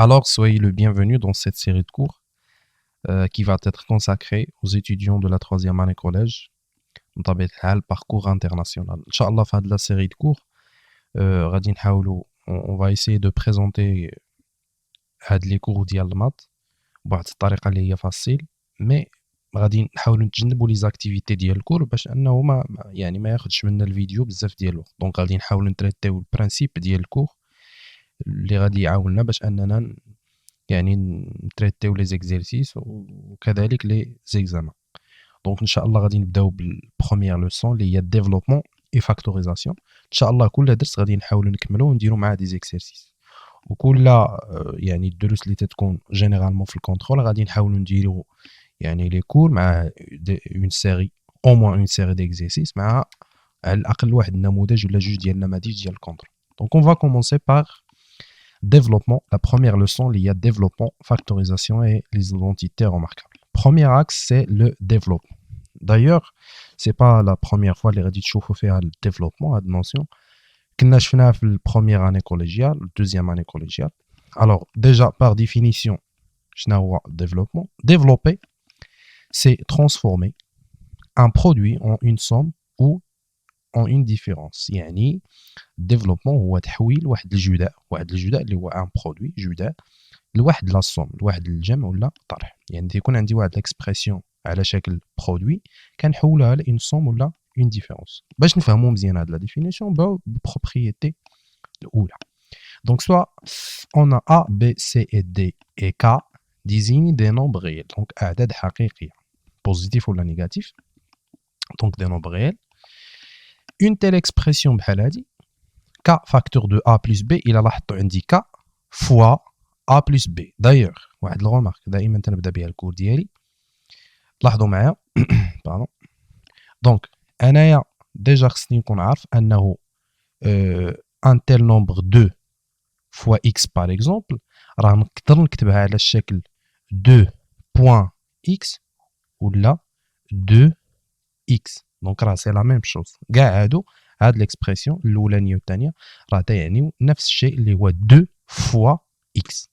Alors, soyez le bienvenu dans cette série de cours qui va être consacrée aux étudiants de la troisième année collège, بطبيعة الحال parcours international. Inch'Allah, في هذه la série de cours, غادي نحاولوا on va essayer de présenter هاد les cours ديال المات بواحد الطريقة اللي هي فاسيل، مي غادي نحاولوا نتجنبوا لي زاكتيفيتي ديال الكور باش انه ما ياخذش منا الفيديو بزاف ديال الوقت. دونك غادي نحاولوا نتريتيو البرانسيب ديال الكور اللي غادي يعاوننا باش اننا نتريتيو لي زيكزيرسيس وكذلك لي زيكزامان. دونك ان شاء الله غادي نبداو بالبروميير لوسون اللي هي ديفلوبمون اي فاكتوريزاسيون. ان شاء الله كل درس غادي نحاولوا نكملوه ونديروا معاه دي زيكسيرسيس، وكل الدروس اللي تتكون جينيرالمون في الكونترول غادي نحاولوا نديروا لي كور مع اون سيري او موان اون سيري ديكزيرسيس مع على الاقل واحد النموذج ولا جوج ديال النماذج ديال الكونترول. دونك اون فا كومونسي باغ développement. La première leçon, il y a développement, factorisation et les identités remarquables. Premier axe, c'est le développement. D'ailleurs, c'est pas la première fois que les radis chauffent faire le développement à dimension. Qu'on a fait la première année collégiale, la deuxième année collégiale. Alors, déjà, par définition, développement. Développer, c'est transformer un produit en une somme ou en une différence. يعني développement هو تحويل واحد الجداء اللي هو ان برودوي جداء لواحد لا سوم، لواحد الجمع ولا طرح. يعني تيكون عندي واحد الاكسبرسيون على شكل برودوي كنحولها ل ان سوم ولا اون ديفيرونس. باش نفهموا مزيان هاد لا ديفينيسيون نبداو بالبروبريتي الاولى. دونك سوا on a A, B, C et D et K désignent des nombres réels. Donc اعداد حقيقيه positif ولا négatif. Donc des nombres réels. Une telle expression بحال هادي K facteur de A plus B il a لاحظتو عندي K fois A plus B. D'ailleurs واحد الغومارك دائما تنبدا بها الكور ديالي، لاحظوا معايا باردون. دونك انايا ديجا خصني نكون عارف انه ان تيل نومبر 2 fois x par exemple راه نقدر نكتبها على الشكل 2 point x ولا 2x. دونك راه سي لا ميم شوز، كاع هاد ليكسبرسيون الاولانيه والثانيه راه تيعنيو نفس الشيء اللي هو 2 فوا x.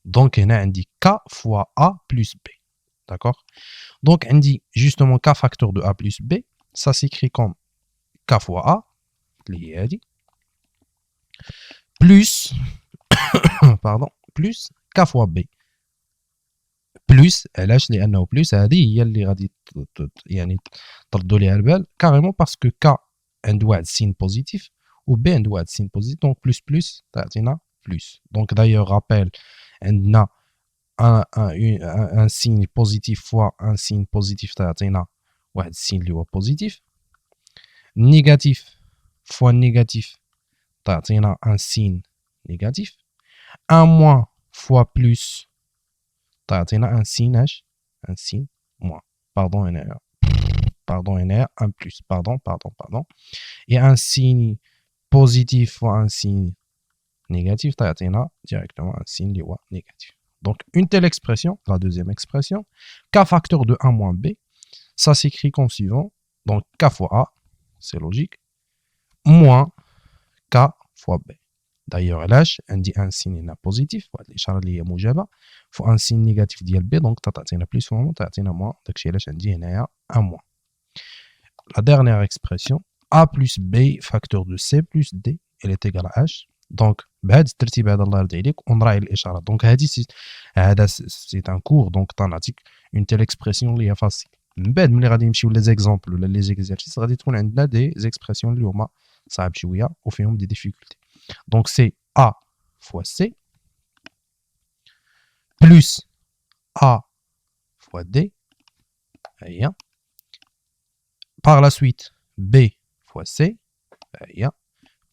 دونك هنا عندي k فوا a plus b. داكوغ. دونك عندي جوستومون k فاكتور دو a plus b ça s'écrit comme k فوا a اللي هي هادي plus باردون plus k فوا b بلس. علاش؟ لانه بلس هذه هي اللي غادي تردوا ليها البال كاريمون باسكو ك عند واحد السين بوزيتيف و بي عند واحد السين بوزيتيف. دونك بلس بلس تعطينا بلس. دونك دايوغ رابيل عندنا ان سين بوزيتيف فوا ان سين بوزيتيف تعطينا واحد السين اللي هو بوزيتيف. نيجاتيف فوا نيجاتيف تعطينا ان سين نيجاتيف. ان موان فوا بلس تعطينا ان سين اش ان سين موان. باردون هنا ان بلس باردون et un signe positif fois un signe négatif تعطينا directement un signe اللي هو négatif. Donc une telle expression, la deuxième expression, k facteur de 1 moins b, ça s'écrit comme suivant. Donc k fois a, c'est logique, moins k fois b. D'ailleurs علاش عندي ان سين هنا بوزيتيف واحد الاشاره اللي هي موجبه فوا ان سين نيجاتيف ديال بي، دونك تعطينا بلس فوا موان تعطينا موان. داكشي علاش عندي هنايا ان موان. La dernière expression a plus b facteur de c plus d elle est égale à h. دونك بهذا الترتيب هذا الله يرضي عليك ونراعي الاشارات. دونك هذا سي ان كور دونك طنعطيك اون تيل اكسبرسيون اللي هي فاسيل. من بعد ملي غادي نمشيو لي زيكزامبل ولا لي زيكزيرسيس غادي تكون عندنا دي زيكسبرسيون اللي هما صعب شويه وفيهم دي ديفيكولتي. Donc c'est A fois C plus A fois D. Par la suite, B fois C.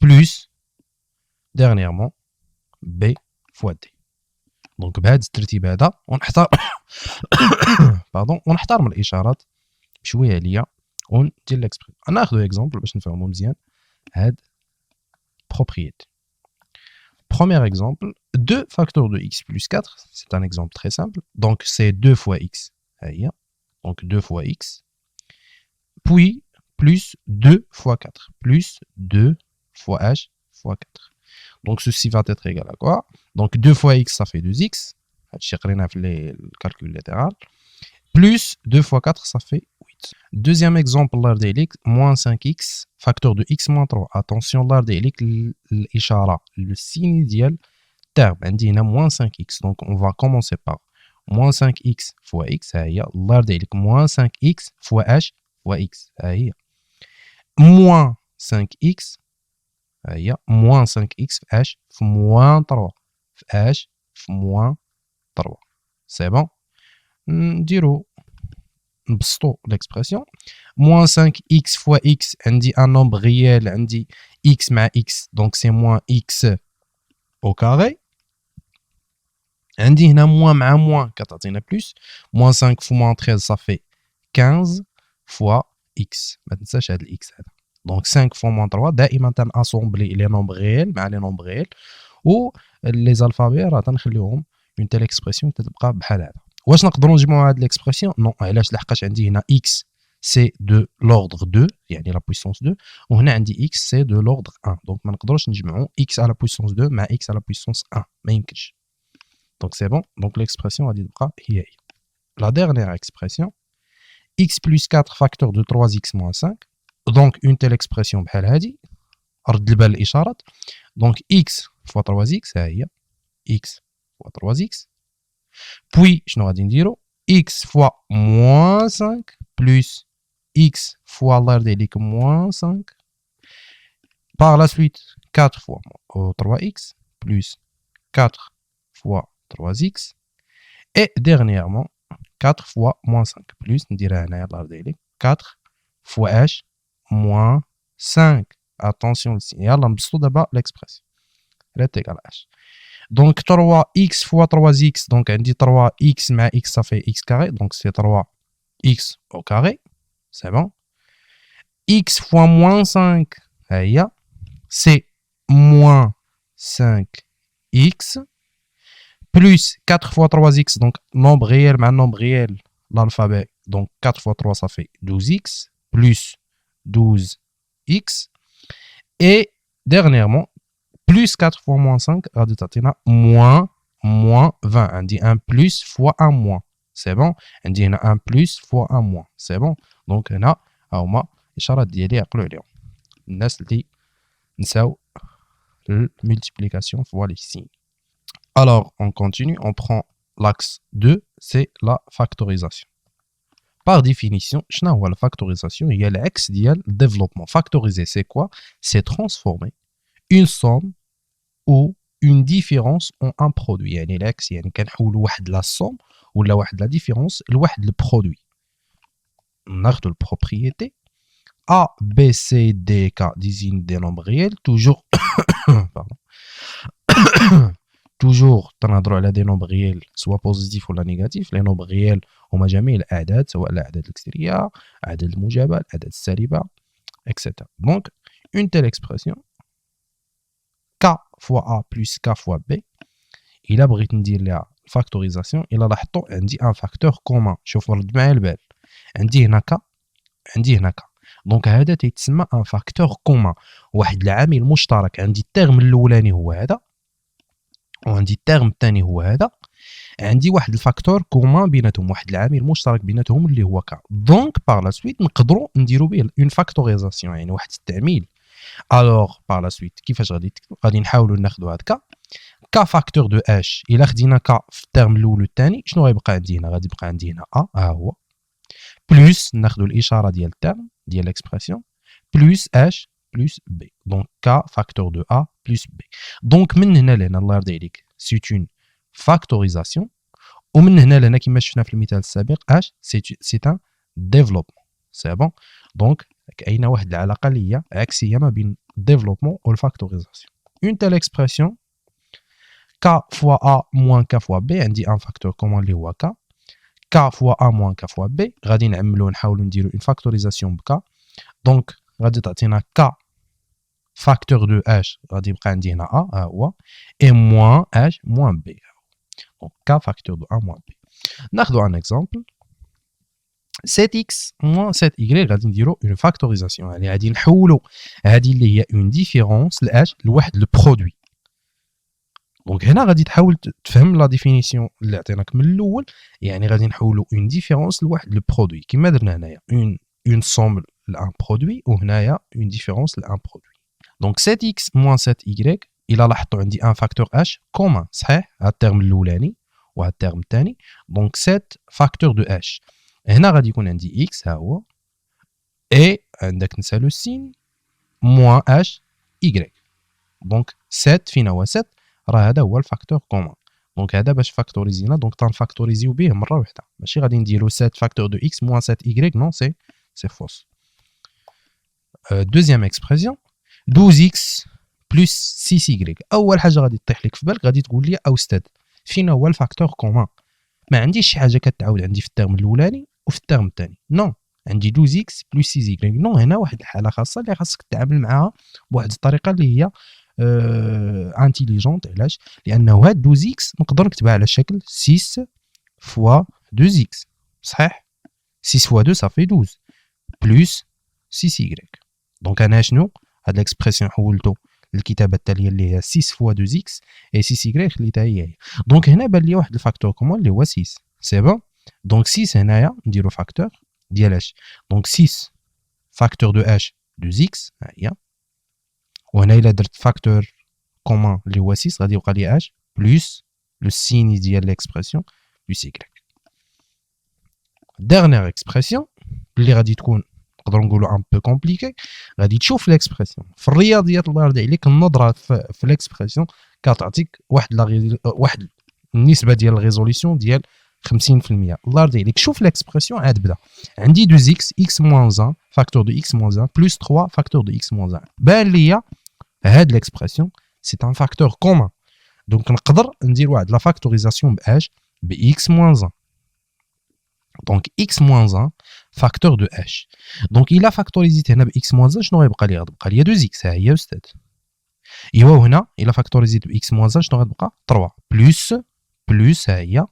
Plus, dernièrement, B fois D. Donc بهذا الترتيب هذا ونحتار باردون ونحترم الاشارات بشويه ليا وندير ليكسبريسيون. ناخذ اكزامبل باش نفهموا مزيان هاد propriété. Premier exemple, 2 facteurs de x plus 4, c'est un exemple très simple. Donc c'est 2 fois x, donc 2 fois x, puis plus 2 fois 4, plus 2 fois h fois 4. Donc ceci va être égal à quoi? Donc 2 fois x, ça fait 2x. Le calcul latéral. Plus 2 fois 4, ça fait 8. Deuxième exemple, moins 5x, facteur de x moins 3. Attention, le signe idéal, terme, on a moins 5x. Donc on va commencer par moins 5x fois x, moins 5x fois h fois x. Moins 5x, moins 5x h fois moins 3. h fois moins 3. C'est bon? Dirons, l'expression. Moins 5x fois x, on dit un nombre réel, on dit x moins x, donc c'est moins x au carré. On dit moins moins, quand on a plus. Moins 5 fois moins 13, ça fait 15 fois x. Maintenant, c'est x. Donc 5 fois moins 3, دائما assembler les nombres réels مع les nombres réels. Ou les alphabets, on une telle expression تتبقى بحال هذا. واش نقدروا نجمعوا هذه l'expression؟ Non, علاش؟ لحقاش عندي هنا x c'est de l'ordre 2, يعني la puissance 2, وهنا عندي x c'est de l'ordre 1. Donc ما نقدروش نجمعوا x à la puissance 2 مع x à la puissance 1. ما يمكنش. Donc c'est bon. Donc l'expression غادي تبقى هي. La dernière expression, x plus 4 facteur de 3x moins 5. Donc une telle expression بحال هذه. رد البال الاشارات. Donc x fois 3x هي x fois 3x. Puis, je vais dire x fois moins 5 plus x fois moins 5. Par la suite, 4 fois 3x plus 4 fois 3x. Et dernièrement, 4 fois moins 5 plus, on dirait 4 fois h moins 5. Attention, le signal, on va d'abord l'expression. C'est égal à h. Donc 3x fois 3x, donc on dit 3x mais x ça fait x carré, donc c'est 3x au carré, c'est bon. X fois moins 5, c'est moins 5x, plus 4 fois 3x, donc nombre réel mais nombre réel, l'alphabet, donc 4 fois 3 ça fait 12x, plus 12x, et dernièrement, plus 4 fois moins 5, moins 20. On dit 1 plus fois 1 moins. C'est bon? On dit 1 plus fois 1 moins. C'est bon? Donc, on a la multiplication fois les signes. Alors, on continue. On prend l'axe 2, c'est la factorisation. Par définition, la factorisation, il y a l'axe du développement. Factoriser, c'est quoi? C'est transformer une somme ou une différence en un produit. يعني العكس يعني كنحولوا واحد لا somme ولا واحد لا différence لواحد البرودوي. ناخذوا البروبريتي A, B, C, D, K désignent des nombres réels toujours pardon. toujours تنهضروا على des nombres réels soit positifs ولا négatifs. Les nombres réels هما جميع الأعداد سواء الأعداد الإكسترية، الأعداد الموجبة، الأعداد السالبة etc. Donc une telle expression K fois A plus K fois B, il a بغيت ندير لها الفاكتوريزاسيون إلا لاحظتوا عندي ان فاكتور كومان. شوفوا رد معايا البال، عندي هنا K عندي هنا K، دونك هذا تيتسمى ان فاكتور كومان، واحد العامل مشترك. عندي الترم الاولاني هو هذا وعندي الترم الثاني هو هذا، عندي واحد الفاكتور كومان بيناتهم، واحد العامل مشترك بيناتهم اللي هو K. دونك باغ لا سويت نقدروا نديروا به اون فاكتوريزاسيون، يعني واحد التعميل. Alors, par la suite, كيفاش غادي نحاولوا ناخذوا هاد K فاكتور دو H. إلا خدينا K في الترم الأول والثاني شنو غيبقى عندي هنا؟ غادي يبقى عندي هنا A ها هو، بلس ناخذوا الإشارة ديال الترم ديال l'expression بلس H بلس B. دونك K فاكتور دو A بلس B. دونك من هنا لهنا الله يرضي عليك سي اون فاكتوريزاسيون، ومن هنا لهنا كما شفنا في المثال السابق H سي ان ديفلوبمون. سي بون. دونك كاينه واحد العلاقه اللي هي عكسيه ما بين الديفلوبمون والفاكتوريزاسيون. اون تيل اكسبرسيون k fois a moins k fois b، عندي ان فاكتور كومون اللي هو k. k fois a moins k fois b غادي نعملوا نحاولوا نديروا اون فاكتوريزاسيون بك، دونك غادي تعطينا k فاكتور دو h، غادي يبقى عندي هنا a ها هو، اي موان h موان b. دونك k فاكتور دو a moins b. ناخذوا ان اكزامبل 7x moins 7y، غادي نديروا اون فاكتوريزاسيون، يعني غادي نحولوا هذه اللي هي اون ديفيرونس لاش لواحد لو برودوي. دونك هنا غادي تحاول تفهم لا ديفينيسيون اللي عطيناك من الاول يعني غادي نحولوا اون ديفيرونس لواحد لو برودوي كما درنا هنايا اون سوم لان برودوي وهنايا اون ديفيرونس لان برودوي دونك 7x moins 7y الى لاحظتوا عندي ان فاكتور h كومان صحيح هاد الترم الاولاني وهاد الترم الثاني دونك 7 فاكتور دو h هنا غادي يكون عندي x ها هو اي عندك نسى لو سين موان h y دونك 7 فينا هو 7 راه هذا هو الفاكتور كومان دونك هذا باش فاكتوريزينا دونك تنفاكتوريزيو به مره وحده ماشي غادي نديرو 7 فاكتور دو x moins 7 y نو سي فوس دوزيام اكسبرسيون 12x plus 6y اول حاجه غادي تطيح لك في بالك غادي تقول لي استاذ فين هو الفاكتور كومان ما عنديش شي حاجه كتعاود عندي في الترم الاولاني وفي الترم الثاني نو عندي 12x plus 6y نو هنا واحد الحاله خاصه اللي خاصك تتعامل معها بواحد الطريقه اللي هي انتيليجونت علاش لانه هاد 12x نقدر نكتبها على شكل 6 فوا 2x صحيح 6 فوا 2 صافي 12 بلس 6y دونك انا شنو هاد الاكسبرسيون حولته للكتابه التاليه اللي هي 6 فوا 2x اي 6y خليتها هي دونك هنا بان لي واحد الفاكتور كومون اللي هو 6 سي بون دونك 6 هنايا نديرو فاكتور ديال اش دونك 6 فاكتور دو اش 2x ها هي وهنا الا درت فاكتور كومون اللي هو 6 غادي يبقى لي اش بلس لو سين ديال ليكسبرسيون بلس y dernière expression اللي غادي تكون نقدروا نقولوا ان بو كومبليكي غادي تشوف ليكسبرسيون في الرياضيات الله يرضي عليك النظره في ليكسبرسيون كتعطيك واحد النسبه ديال الريزوليسيون ديال 50% الله يرضي عليك شوف ليكسبرسيون عاد بدا عندي 2x x moins 1 فاكتور دو x moins 1 بلس 3 فاكتور دو x moins 1 بان ليا هاد ليكسبرسيون سي ان فاكتور كومون دونك نقدر ندير واحد لا فاكتوريزاسيون باش ب x moins 1 دونك x moins 1 فاكتور دو h دونك الا فاكتوريزيت هنا ب x moins 1 شنو غيبقى لي غتبقى لي 2x ها هي استاذ ايوا هنا الا فاكتوريزيت ب x moins 1 شنو غتبقى 3 بلس ها هي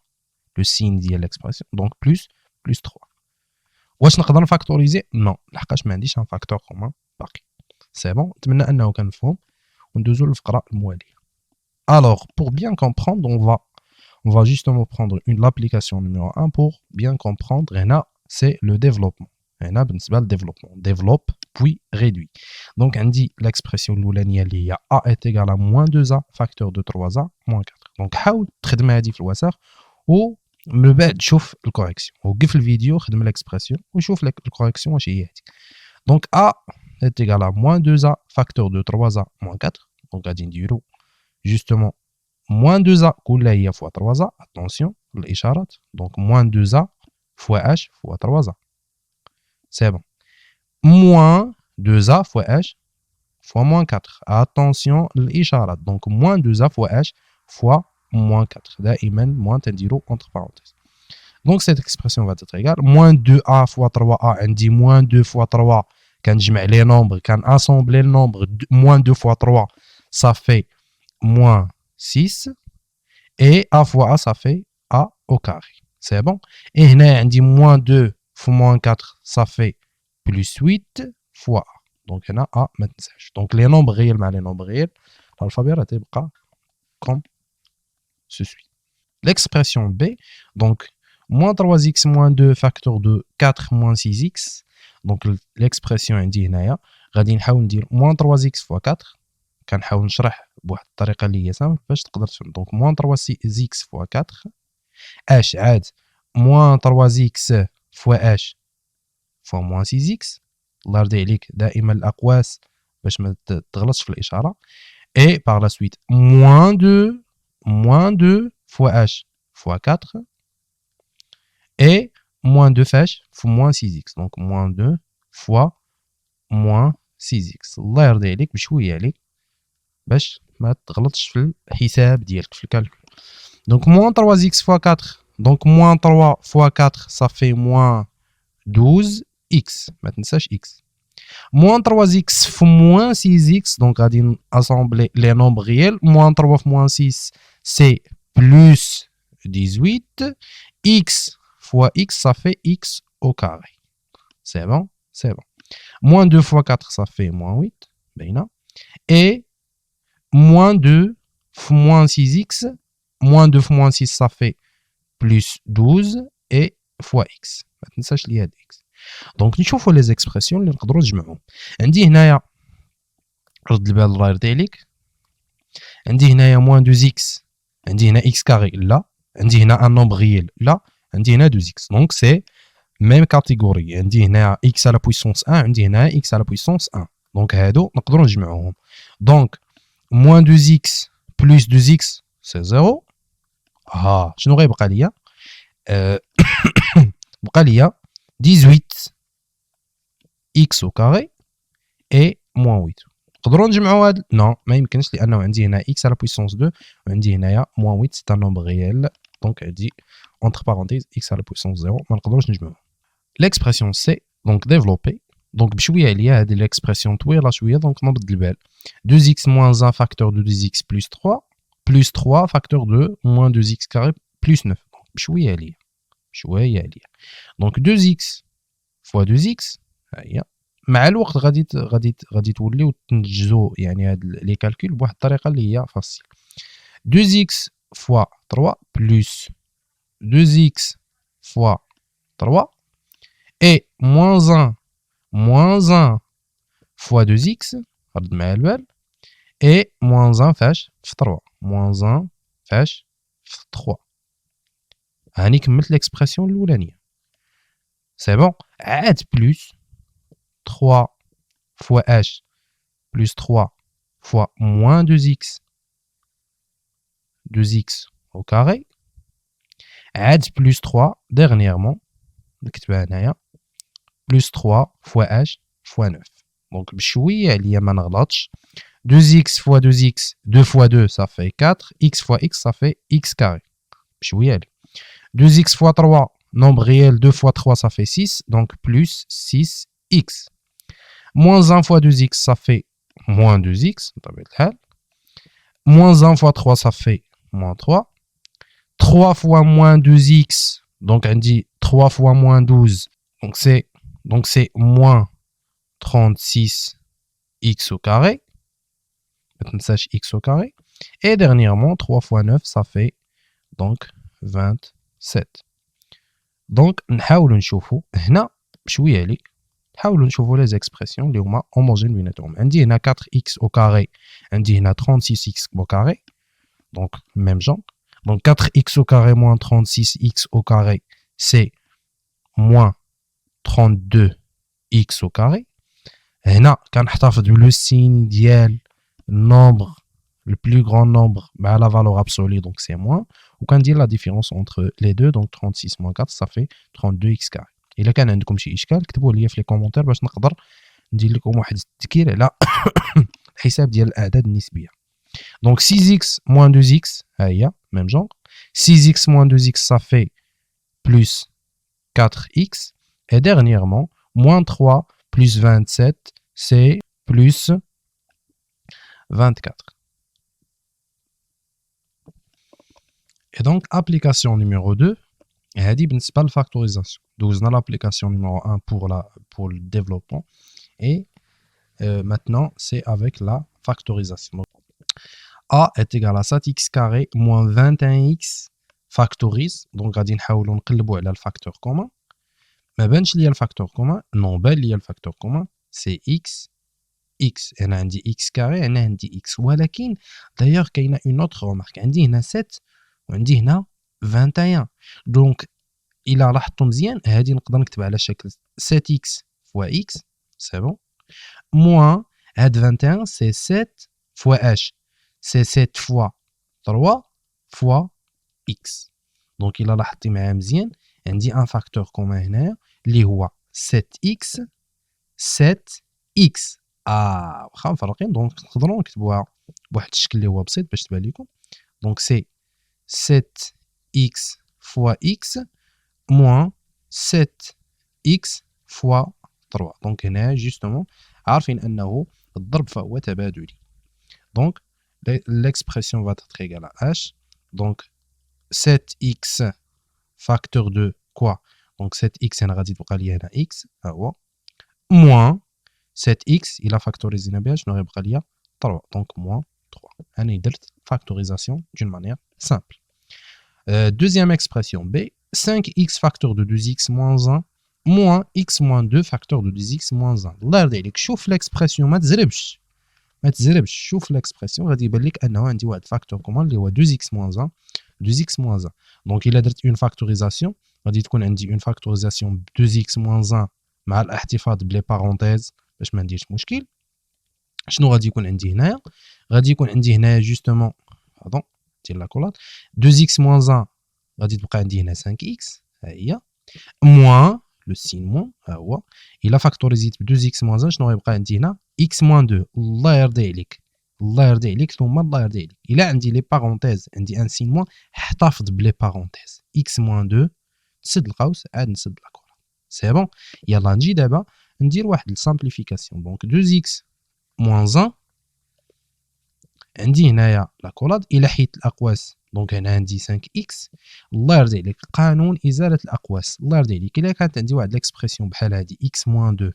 لو سين ديال ليكسبرسيون دونك بلس 3 واش نقدر نفاكتوريزي نو لحقاش ما عنديش ان فاكتور كومون باقي سي بون نتمنى انه كان مفهوم وندوزو للفقره المواليه alors pour bien comprendre on va justement prendre l'application numéro 1 pour bien comprendre. C'est le développement. Le développement. Développe puis réduit. Donc, on dit l'expression qui est A est égal à moins 2A, facteur de 3A, moins 4. Donc, how تخدم هذه في الوسط و من بعد شوف الكوريكسيون. وقف الفيديو خدم l'expression وشوف الكوريكسيون واش هي هذيك. Donc, A est égal à moins 2A, facteur de 3A, moins 4. Donc, غادي نديرو justement moins 2A كلها هي fois 3A attention الإشارات donc moins 2A fois H fois 3A c'est bon moins 2A fois H fois moins 4 attention الإشارات donc moins 2A fois H fois moins 4 دائما moins تنديرو entre parenthèses donc cette expression va être égale moins 2A fois 3A عندي moins 2 fois 3 كنجمع les nombres كنassembler le nombre moins 2 fois 3 ça fait moins 6 et A fois A ça fait A au carré c'est bon et هنا عندي moins 2 fois moins 4 ça fait plus 8 fois A donc هنا A ما تنساش donc les nombres réels مع les nombres réels l'alphabet راه تيبقى comme ceci l'expression B donc moins 3x moins 2 facteur de 4 moins 6x donc l'expression عندي هنايا غادي نحاول ندير moins 3x fois 4 كنحاول نشرح بواحد الطريقه اللي هي سامبل باش تقدر تفهم دونك موان 3x فوا 4 اش عاد موان 3x فوا اش فوا موان 6x الله يرضي عليك دائما الاقواس باش ما تغلطش في الاشاره اي باغ لا سويت موان 2 فوا اش فوا 4 اي موان 2 فاش فوا موان 6x دونك موان 2 فوا موان 6x الله يرضي عليك بشويه عليك باش ما تغلطش في الحساب ديالك في الكالكول دونك موان 3x فوا 4 دونك موان 3 فوا 4 صافي موان 12x ما تنساش x موان 3x فوا موان 6x دونك غادي ناسامبلي لي نومبر ريال موان 3 فوا موان 6 سي بلس 18 x فوا x صافي x au carré c'est bon moins 2 fois 4 ça fait moins 8 باينه et moins 2 moins 6x, moins 2 fois moins 6, ça fait plus 12, et fois x. ما تنساش لي هاد x. دونك نشوفوا لي زيكسبرسيون اللي نقدروا نجمعهم. عندي هنايا رد البال الله يرضي عليك، عندي هنايا موان 2 x، عندي هنا x كاري لا، عندي هنا ان نومبر ريال لا، عندي هنا 2 x. دونك سي ميم كاتيجوري، عندي هنا x على بويسونس 1، عندي هنا x على بويسونس 1. دونك هادو نقدروا نجمعوهم. دونك موان 2 x بلس 2 x سي 0. ها شنو غيبقى ليا؟ بقى ليا 18 x au carré et moins 8. نقدروا نجمعوا هاد؟ نو ما يمكنش، لانه عندي هنا x على بويسونس 2 وعندي هنايا moins 8 c'est un nombre réel. دونك عندي entre parenthèses x على بويسونس 0 ما نقدروش نجمعوها. l'expression c donc développée. دونك بشويه عليا هذه l'expression طويله شويه، دونك نرد البال. 2x moins 1 facteur de 2x plus 3 plus 3 facteur de moins 2x carré plus 9. دونك بشويه عليا شويه عليا. دونك 2x fois 2x ها هي. مع الوقت غادي توليو تنجزوا يعني هاد لي كالكول بواحد الطريقه اللي هي فاسيل. 2x fois 3 plus 2x fois 3 et moins 1 fois 2x رد مع البال et moins 1 فاش في 3 moins 1 فاش في 3. هاني كملت ليكسبرسيون الاولانيه. سي بون. عاد بلس 3 fois h plus 3 fois moins 2x au carré. عاد plus 3 dernièrement نكتبها هنايا plus 3 fois h fois 9. donc بشويه عليا ما نغلطش. 2x fois 2x 2 fois 2 ça fait 4, x fois x ça fait x carré. بشويه عليا. 2x fois 3 nombre réel 2 fois 3 ça fait 6, donc plus 6x. Moins 1 fois 2x, ça fait moins 2x. Moins 1 fois 3, ça fait moins 3. 3 fois moins 2x, donc on dit 3 fois moins 12, donc c'est moins 36x au carré. Maintenant, x au carré. Et dernièrement, 3 fois 9, ça fait donc 27. Donc, نحاولوا نشوفوا هنا بشويه عليك. نحاولوا نشوفوا لي زيكسبرسيون اللي هما هوموجين بيناتهم. عندي هنا 4x au carré، عندي هنا 36x au carré، donc même genre. donc 4x au carré moins 36x au carré c'est moins 32x au carré. هنا كنحتفظ بلو سين ديال النومبر le plus grand nombre مع la valeur absolue, donc c'est moins, وكندير la différence entre les deux, donc 36 moins 4 ça fait 32x carré. إلا كان عندكم شي إشكال كتبوه ليا في لي كومونتير باش نقدر ندير لكم واحد التذكير على الحساب ديال الأعداد النسبية. donc 6x moins 2x ها هي même genre. 6x moins 2x ça fait plus 4x. et dernièrement moins 3 plus 27 c'est plus 24. Et donc application numéro 2 هذه بالنسبة للفاكتوريزاسيون. دوزنا l'application numéro 1 pour le développement et maintenant c'est avec la factorisation. Donc, a est égal à 7x carré moins 21x factorise. donc غادي نحاولوا نقلبوا على الفاكتور كومان. ما بانش ليا الفاكتور كومان، نو بان ليا الفاكتور كومان سي x. انا عندي x كاري، انا عندي x، ولكن دايوغ كاينه اون اوتر رومارك. عندي هنا 7 وعندي هنا 21. دونك الى لاحظتوا مزيان هذه نقدر نكتبها على شكل 7x fois x سي بون موان هاد 21 سي 7 fois h سي 7 fois 3 fois x. دونك الى لاحظتي معايا مزيان عندي ان فاكتور كومان هنايا اللي هو 7x 7x. واخا مفرقين، دونك نقدروا نكتبوها بواحد الشكل اللي هو بسيط باش تبان لكم. دونك سي 7x fois x moins 7x fois 3. دونك هنا جوستومون عارفين انه الضرب فهو تبادلي. دونك l'expression va être égale à h. donc 7x facteur de quoi, donc 7x انا غادي تبقى لي هنا x ها هو moins 7x الى فاكتوريزينا بها شنو غيبقى ليا 3. donc moins 3. أنا درت factorisation d'une manière simple. Deuxième expression B, 5x facteur de 2x moins 1 moins x moins 2 facteur de 2x moins 1. الله يرضي عليك شوف l'expression ما تزربش شوف l'expression غادي يبان لك انه عندي واحد فاكتور كومون اللي هو 2x moins 1 2x moins 1. دونك الا درت اون فاكتوريزاسيون غادي تكون عندي اون فاكتوريزاسيون ب 2x moins 1 مع الاحتفاظ بلي بارونتيز باش ما نديرش مشكل. شنو غادي يكون عندي هنايا؟ غادي يكون عندي هنايا جوستومون باردون دير لاكولاد 2x moins 1 غادي تبقى عندي هنا 5x ها هي موان لو سين موان ها هو. الا فاكتوريزيت ب 2x moins 1 شنو غيبقى عندي هنا؟ x moins 2. الله يرضي عليك ثم الله يرضي عليك. الا عندي لي بارونتيز عندي ان سين موان احتفظ بلي بارونتيز x moins 2 تسد القوس عاد نسد لاكولاد سي بون. يلا نجي دابا ندير واحد السامبليفيكاسيون. دونك 2x moins 1 عندي هنايا لاكولاد الى حيت الاقواس دونك هنا عندي 5x. الله يرضي عليك قانون ازاله الاقواس. الله يرضي عليك الا كانت عندي واحد ليكسبرسيون بحال هادي x moins 2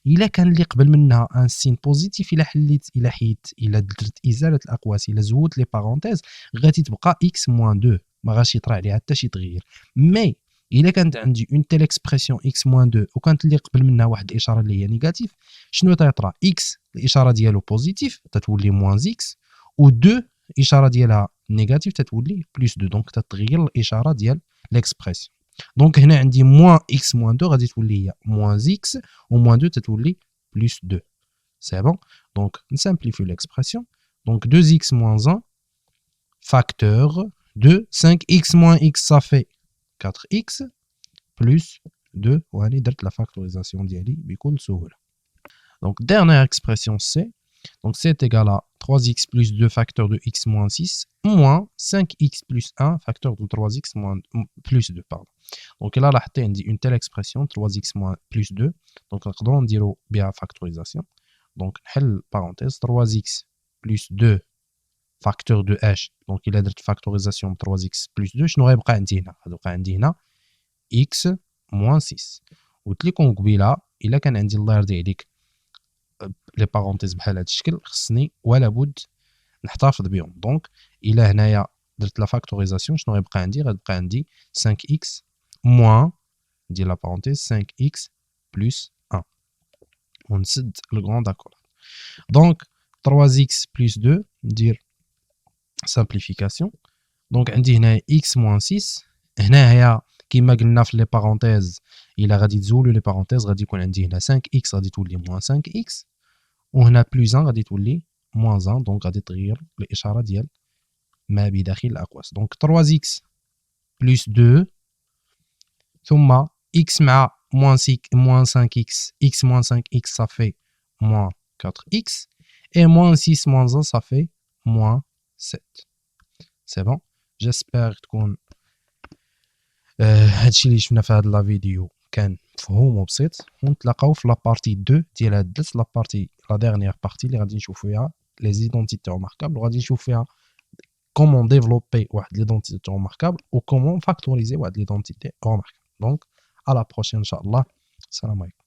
الا كان اللي قبل منها ان سين بوزيتيف الا حليت الا حيت الا درت ازاله الاقواس الا زودت لي بارونتيز غادي تبقى x moins 2 ما غاش يطرا عليها حتى شي تغيير. مي الا كانت عندي اون تيل اكسبرسيون x moins 2 وكانت اللي قبل منها واحد الاشاره اللي هي نيجاتيف شنو تيطرا؟ x الاشاره ديالو بوزيتيف تتولي موان x و 2 الاشاره ديالها نيجاتيف تتولي بلس 2 دونك تتغير الاشاره ديال ليكسبرسيون. دونك هنا عندي موان x moins 2 غادي تولي هي موان x و موان 2 تتولي بلس 2 سي بون. دونك نسامبليفيو ليكسبرسيون. دونك 2x moins 1 facteur de 5x moins x ça fait 4x plus 2 وهاني درت لا فاكتوريزاسيون ديالي بكل سهوله. Donc dernière expression C. Donc c'est égal à 3x plus 2 facteur de x moins 6 moins 5x plus 1 facteur de 3x moins plus 2 pardon. Donc là راحتي عندي une telle expression 3x moins plus 2 donc نقدروا نديروا بها factorisation. Donc نحل parenthèse 3x plus 2 facteur de h donc il a درت factorisation 3x plus 2 شنو غيبقى عندي هنا؟ غيبقى عندي هنا x moins 6. قلت لكم قبيله الا كان عندي الله يرضي عليك لي بارونتيز بحال هذا الشكل خصني ولا بد نحتفظ بهم. دونك الا هنايا درت لا فاكتوريزاسيون شنو غيبقى عندي؟ غيبقى عندي 5x moins ندير لا بارونتيز 5x plus 1 ونسد الكروند اكورد. دونك 3x plus 2 ندير simplification. دونك عندي هنا x moins 6 هنا هي كما قلنا في لي بارونتيز الا غادي تزولوا لي بارونتيز غادي يكون عندي هنا 5x غادي تولي moins 5x وهنا بلس 1 غادي تولي moins 1 دونك غادي تغير الاشاره ديال ما بداخل الاقواس. دونك 3x plus 2 ثم x مع moins 5x x moins 5x ça fait moins 4x et moins 6 moins 1 ça fait moins 7. C'est bon. J'espère تكون هادشي اللي شفنا في هاد لا فيديو كان مفهوم وبسيط. ونتلاقاو في لا بارتي 2 ديال هاد الدرس لا بارتي لا ديرنيير بارتي اللي غادي نشوف فيها لي زيدونتيتي ريماركابل وغادي نشوف فيها كومون ديفلوبي واحد ليدونتيتي ريماركابل و كومون فاكتوريزي واحد ليدونتيتي ريماركابل. دونك à la prochaine ان شاء الله. السلام عليكم.